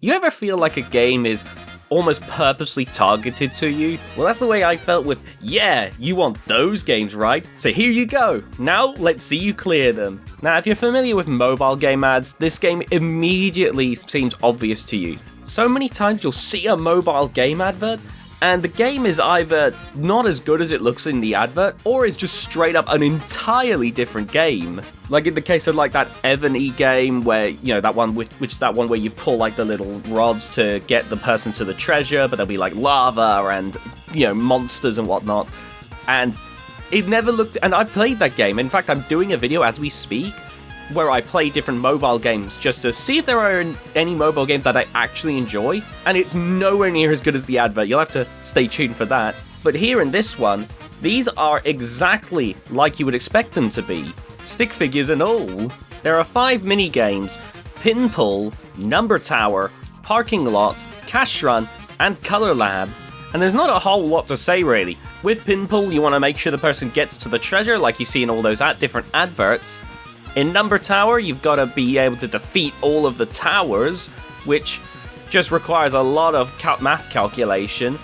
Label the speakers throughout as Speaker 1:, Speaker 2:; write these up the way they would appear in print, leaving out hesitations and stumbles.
Speaker 1: You ever feel like a game is almost purposely targeted to you? Well, that's the way I felt with, yeah, you want those games, right? So here you go. Now, let's see you clear them. Now, if you're familiar with mobile game ads, this game immediately seems obvious to you. So many times you'll see a mobile game advert, and the game is either not as good as it looks in the advert, or is just straight up an entirely different game. Like in the case of like that Ebony game where, you know, that one which is that one where you pull like the little rods to get the person to the treasure, but there'll be like lava and, you know, monsters and whatnot. And it never looked, and I've played that game. In fact, I'm doing a video as we speak where I play different mobile games just to see if there are any mobile games that I actually enjoy, and it's nowhere near as good as the advert. You'll have to stay tuned for that. But here in this one, these are exactly like you would expect them to be. Stick figures and all. There are 5 mini games: Pin Pull, Number Tower, Parking Lot, Cash Run, and Color Lab. And there's not a whole lot to say really. With Pin Pull, you want to make sure the person gets to the treasure like you see in all those different adverts. In Number Tower, you've got to be able to defeat all of the towers, which just requires a lot of math calculation.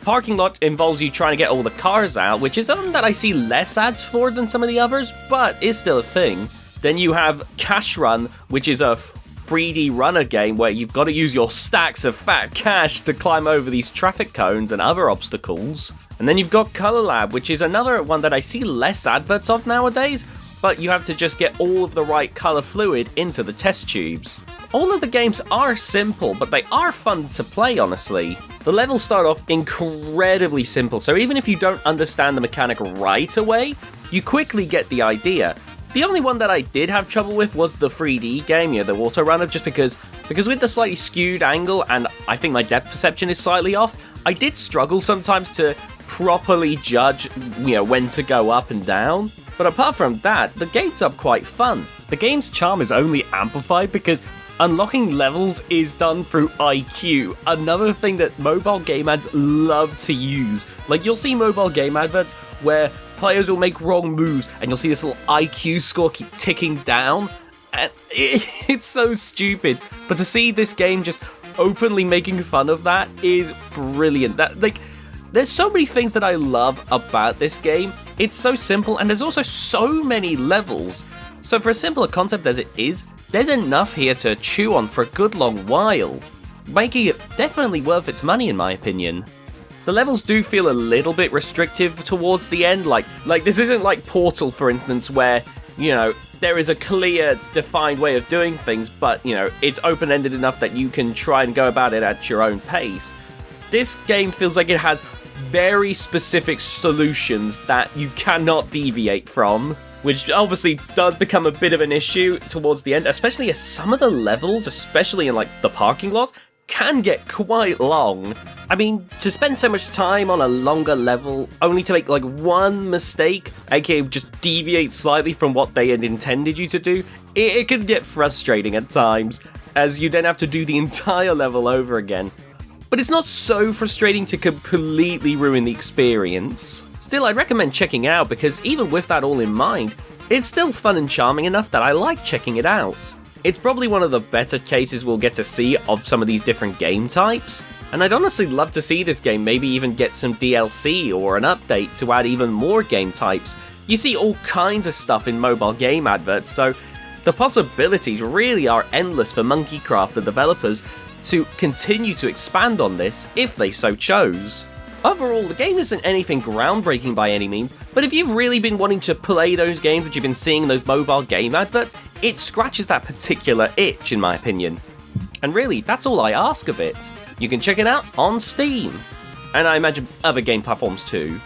Speaker 1: Parking Lot involves you trying to get all the cars out, which is something that I see less ads for than some of the others, but is still a thing. Then you have Cash Run, which is a 3D runner game where you've got to use your stacks of fat cash to climb over these traffic cones and other obstacles. And then you've got Color Lab, which is another one that I see less adverts of nowadays, but you have to just get all of the right color fluid into the test tubes. All of the games are simple, but they are fun to play, honestly. The levels start off incredibly simple, so even if you don't understand the mechanic right away, you quickly get the idea. The only one that I did have trouble with was the 3D game, the water runner, just because with the slightly skewed angle, and I think my depth perception is slightly off, I did struggle sometimes to properly judge, when to go up and down. But apart from that, the game's up quite fun. The game's charm is only amplified because unlocking levels is done through IQ, another thing that mobile game ads love to use. Like, you'll see mobile game adverts where players will make wrong moves and you'll see this little IQ score keep ticking down, and it's so stupid. But to see this game just openly making fun of that is brilliant. There's so many things that I love about this game. It's so simple, and there's also so many levels. So for a simpler concept as it is, there's enough here to chew on for a good long while, making it definitely worth its money in my opinion. The levels do feel a little bit restrictive towards the end, like this isn't like Portal, for instance, where, there is a clear, defined way of doing things, but, it's open-ended enough that you can try and go about it at your own pace. This game feels like it has very specific solutions that you cannot deviate from, which obviously does become a bit of an issue towards the end, especially as some of the levels, especially in the parking lot, can get quite long. I mean, to spend so much time on a longer level only to make one mistake, aka just deviate slightly from what they had intended you to do, it can get frustrating at times, as you then have to do the entire level over again. But it's not so frustrating to completely ruin the experience. Still, I'd recommend checking it out because even with that all in mind, it's still fun and charming enough that I like checking it out. It's probably one of the better cases we'll get to see of some of these different game types, and I'd honestly love to see this game maybe even get some DLC or an update to add even more game types. You see all kinds of stuff in mobile game adverts, so the possibilities really are endless for Monkeycraft, the developers, to continue to expand on this if they so chose. Overall, the game isn't anything groundbreaking by any means, but if you've really been wanting to play those games that you've been seeing in those mobile game adverts, it scratches that particular itch in my opinion. And really, that's all I ask of it. You can check it out on Steam, and I imagine other game platforms too.